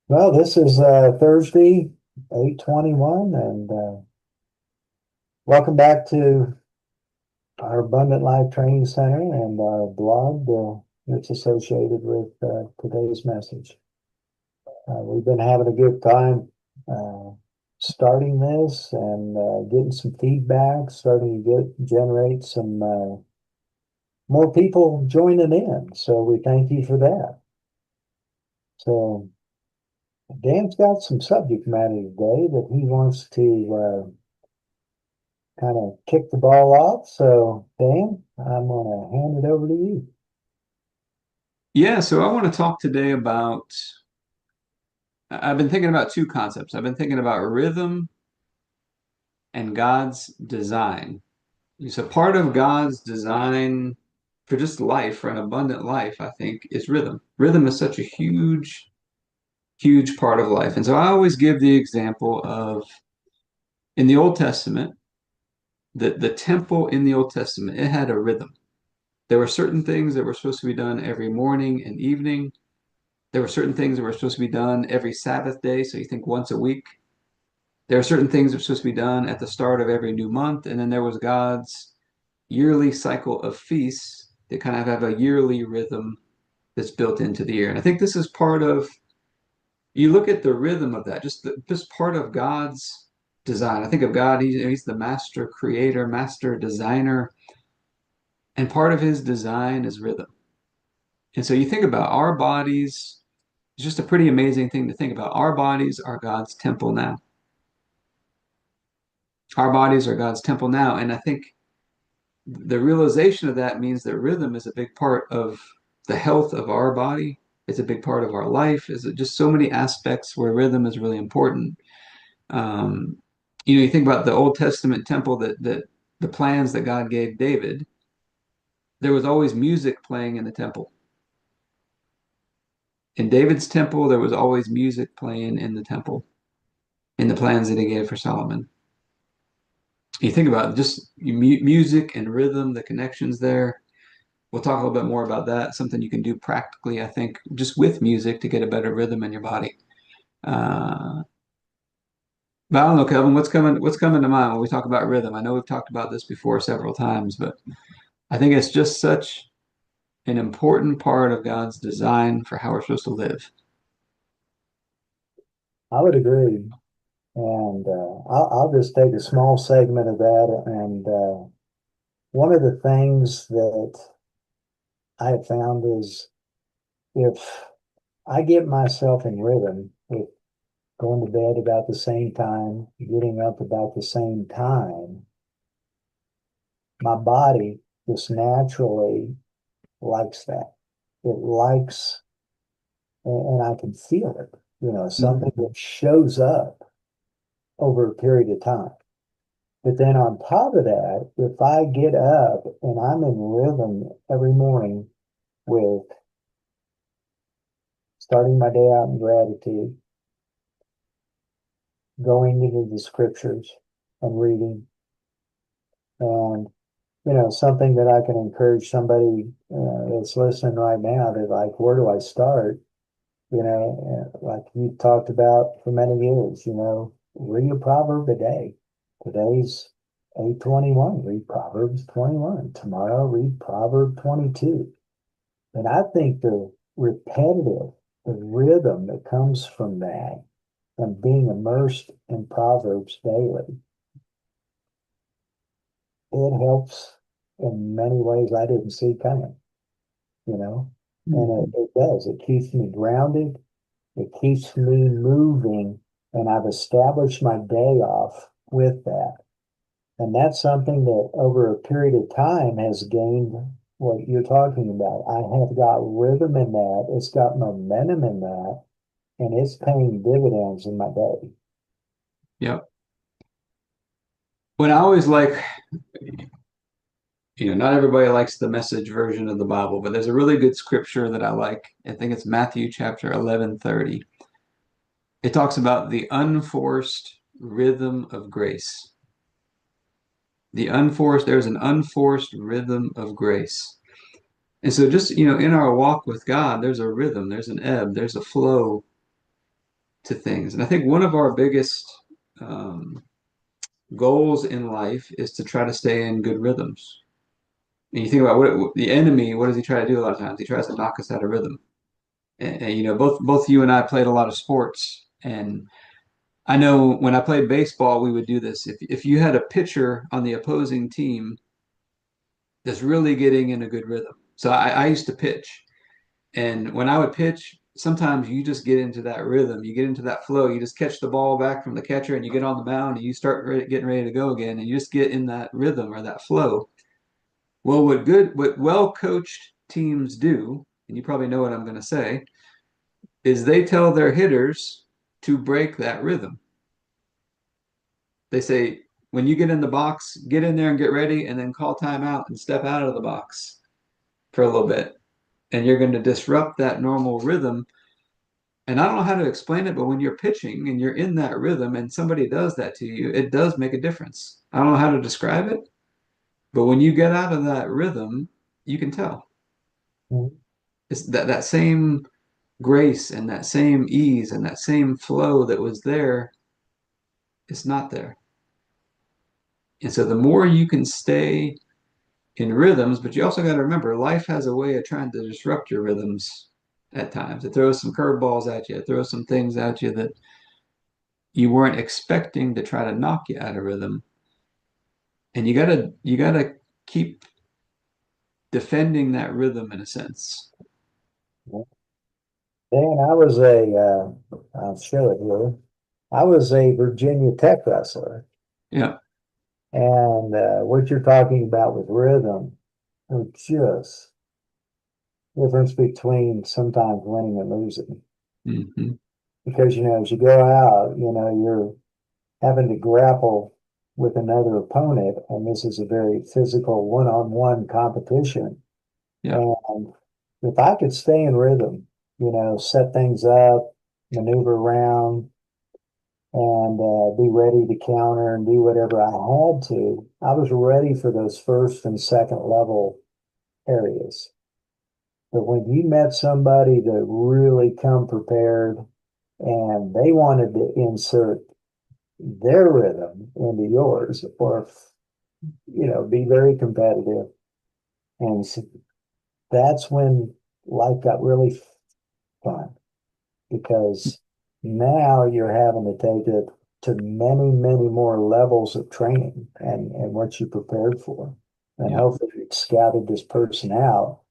Well, this is Thursday, 8/21, and welcome back to our Abundant Life Training Center and our blog that's associated with today's message. We've been having a good time uh, starting this and getting some feedback, starting to generate some more people joining in. So we thank you for that. So Dan's got some subject matter today that he wants to kind of kick the ball off. So, Dan, I'm going to hand it over to you. Yeah, so I want to talk today about. I've been thinking about two concepts. I've been thinking about rhythm and God's design. So, part of God's design for just life, for an abundant life, I think, is rhythm. Rhythm is such a huge, huge part of life. And so, I always give the example of in the Old Testament, the temple in the Old Testament, it had a rhythm. There were certain things that were supposed to be done every morning and evening. There were certain things that were supposed to be done every Sabbath day. So, you think once a week. There are certain things that are supposed to be done at the start of every new month, and then there was God's yearly cycle of feasts that kind of have a yearly rhythm that's built into the year. And I think this is part of, you look at the rhythm of that, just part of God's design. I think of God, he's the master creator, master designer, and part of his design is rhythm. And so you think about our bodies, it's just a pretty amazing thing to think about. Our bodies are God's temple now. Our bodies are God's temple now. And I think the realization of that means that rhythm is a big part of the health of our body. It's a big part of our life. Is it just so many aspects where rhythm is really important? Um, you think about the Old Testament temple that the plans that God gave David. There was always music playing in the temple. In David's temple, there was always music playing in the temple in the plans that he gave for Solomon. You think about just music and rhythm, the connections there. We'll talk a little bit more about that. Something you can do practically, I think, just with music to get a better rhythm in your body. Uh, but I don't know, Kelvin, what's coming to mind when we talk about rhythm? I know we've talked about this before several times, but I think it's just such an important part of God's design for how we're supposed to live. I would agree. And I'll just take a small segment of that. And one of the things that I have found is if I get myself in rhythm with going to bed about the same time, getting up about the same time, my body just naturally likes that. It likes, and I can feel it, something Mhm. that shows up over a period of time. But then on top of that, if I get up and I'm in rhythm every morning with starting my day out in gratitude, going into the scriptures and reading, and something that I can encourage somebody that's listening right now to like, where do I start? Like you talked about for many years, read a proverb a day. Today's 8/21, read Proverbs 21. Tomorrow, read Proverb 22. And I think the rhythm that comes from that and being immersed in Proverbs daily, it helps in many ways I didn't see coming, you know? And Mhm. it does. It keeps me grounded. It keeps me moving, and I've established my day off with that. And that's something that over a period of time has gained what you're talking about. I have got rhythm in that, it's got momentum in that, and it's paying dividends in my day. Yep. When I always like, not everybody likes the message version of the Bible, but there's a really good scripture that I like. I think it's Matthew chapter 11:30. It talks about the unforced rhythm of grace. There's an unforced rhythm of grace. And so just, in our walk with God, there's a rhythm, there's an ebb, there's a flow to things. And I think one of our biggest um, goals in life is to try to stay in good rhythms. And you think about the enemy, what does he try to do a lot of times? He tries to knock us out of rhythm. And, you know, both you and I played a lot of sports, and I know when I played baseball, we would do this. If you had a pitcher on the opposing team that's really getting in a good rhythm. So I used to pitch, and when I would pitch, sometimes you just get into that rhythm. You get into that flow. You just catch the ball back from the catcher, and you get on the mound, and you start getting ready to go again, and you just get in that rhythm or that flow. Well, what well coached teams do, and you probably know what I'm going to say, is they tell their hitters to break that rhythm. They say, when you get in the box, get in there and get ready, and then call timeout and step out of the box for a little bit. And you're going to disrupt that normal rhythm. And I don't know how to explain it, but when you're pitching and you're in that rhythm and somebody does that to you, it does make a difference. I don't know how to describe it, but when you get out of that rhythm, you can tell. Mhm. It's that same grace and that same ease and that same flow that was there, it's not there. And so the more you can stay in rhythms, but you also got to remember life has a way of trying to disrupt your rhythms at times. It throws some curveballs at you, it throws some things at you that you weren't expecting to try to knock you out of rhythm. And you gotta keep defending that rhythm in a sense. Dan, I'll show it here. I was a Virginia Tech wrestler. Yeah. And what you're talking about with rhythm, just difference between sometimes winning and losing. Hmm. Because, as you go out, you're having to grapple with another opponent, and this is a very physical one-on-one competition. Yeah. And if I could stay in rhythm, set things up, maneuver around, and be ready to counter and do whatever I had to, I was ready for those first and second level areas. But when you met somebody that really come prepared and they wanted to insert their rhythm into yours, or be very competitive, and that's when life got really fun, because now you're having to take it to many, many more levels of training and what you prepared for. And Yeah. hopefully you scouted this person out.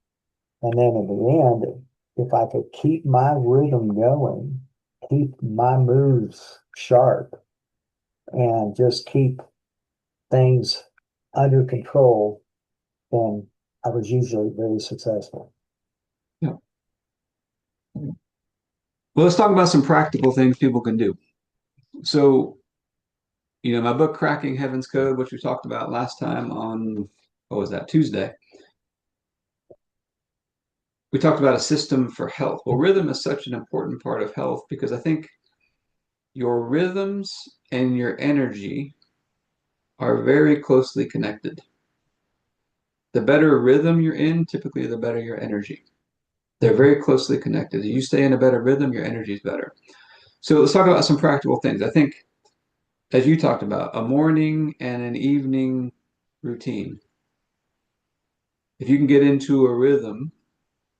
And then in the end, if I could keep my rhythm going, keep my moves sharp, and just keep things under control, then I was usually very successful. Yeah. Well, let's talk about some practical things people can do. So, my book, Cracking Heaven's Code, which we talked about last time on, what was that, Tuesday? We talked about a system for health. Well, rhythm is such an important part of health because I think your rhythms and your energy are very closely connected. The better rhythm you're in, typically the better your energy. They're very closely connected. As you stay in a better rhythm, your energy is better. So let's talk about some practical things. I think, as you talked about, a morning and an evening routine. If you can get into a rhythm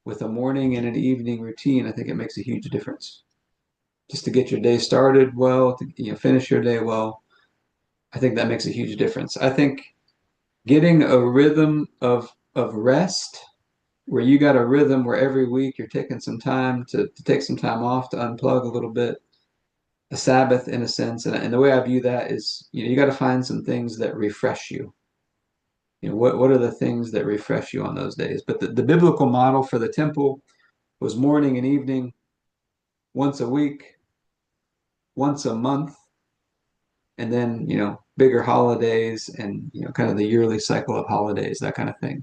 with a morning and an evening routine, I think it makes a huge difference. Just to get your day started well, to finish your day well, I think that makes a huge difference. I think getting a rhythm of rest, where you got a rhythm where every week you're taking some time to take some time off to unplug a little bit, a Sabbath in a sense. And the way I view that is, you got to find some things that refresh you. What are the things that refresh you on those days? But the biblical model for the temple was morning and evening, once a week, once a month, and then, bigger holidays and, kind of the yearly cycle of holidays, that kind of thing.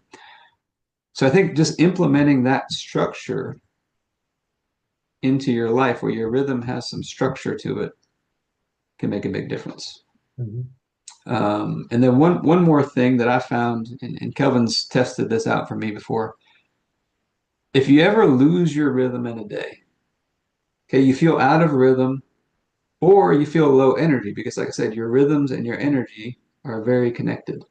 So I think just implementing that structure into your life where your rhythm has some structure to it can make a big difference. Mhm. And then one more thing that I found, and Kelvin's tested this out for me before. If you ever lose your rhythm in a day, okay, you feel out of rhythm, or you feel low energy because, like I said, your rhythms and your energy are very connected.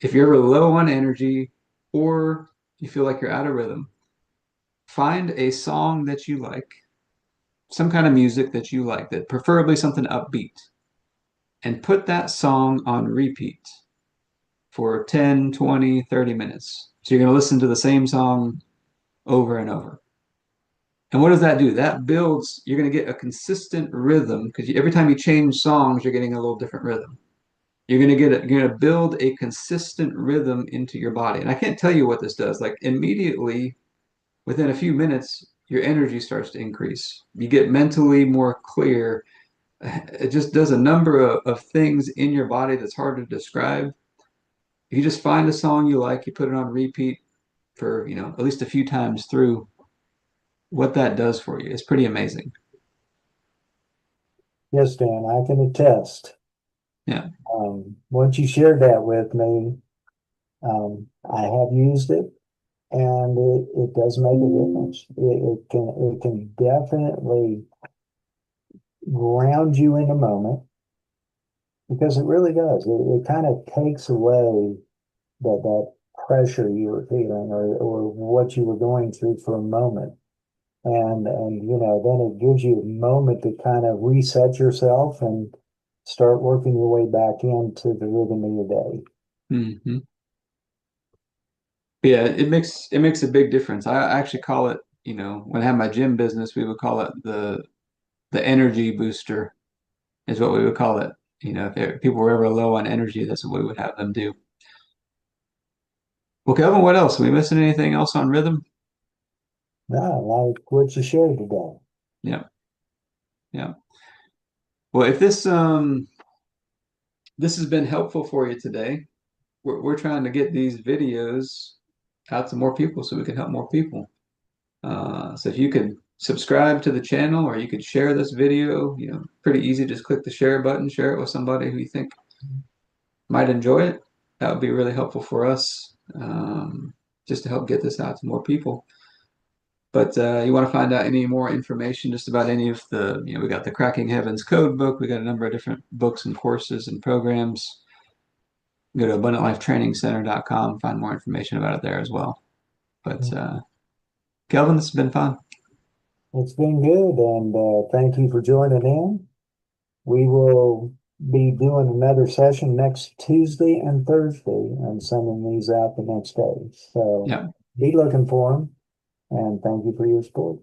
If you're ever low on energy or you feel like you're out of rhythm, find a song that you like, some kind of music that you like, that preferably something upbeat, and put that song on repeat for 10, 20, 30 minutes. So you're going to listen to the same song over and over. And what does that do? That builds, you're going to get a consistent rhythm because every time you change songs, you're getting a little different rhythm. You're going to build a consistent rhythm into your body. And I can't tell you what this does. Like immediately, within a few minutes, your energy starts to increase. You get mentally more clear. It just does a number of things in your body that's hard to describe. If you just find a song you like, you put it on repeat for, at least a few times through, what that does for you is pretty amazing. Yes, Dan, I can attest. Yeah. Once you shared that with me, I have used it, and it does make a difference. It can definitely ground you in the moment because it really does. It kind of takes away that pressure you were feeling or what you were going through for a moment. And then it gives you a moment to kind of reset yourself and start working your way back into the rhythm of your day. Hmm. Yeah, it makes a big difference. I actually call it, when I had my gym business, we would call it the energy booster is what we would call it. If people were ever low on energy, that's what we would have them do. Well, Kelvin, what else? Are we missing anything else on rhythm? No, like what you shared today. Yeah, yeah. Well, if this has been helpful for you today, we're trying to get these videos out to more people so we can help more people. So if you could subscribe to the channel or you could share this video, pretty easy. Just click the share button, share it with somebody who you think might enjoy it. That would be really helpful for us, just to help get this out to more people. But you want to find out any more information just about any of we got the Cracking Heavens code book. We got a number of different books and courses and programs. Go to abundantlifetrainingcenter.com, find more information about it there as well. But Kelvin, this has been fun. It's been good, and thank you for joining in. We will be doing another session next Tuesday and Thursday and sending these out the next day. So Yeah. be looking for them, and thank you for your support.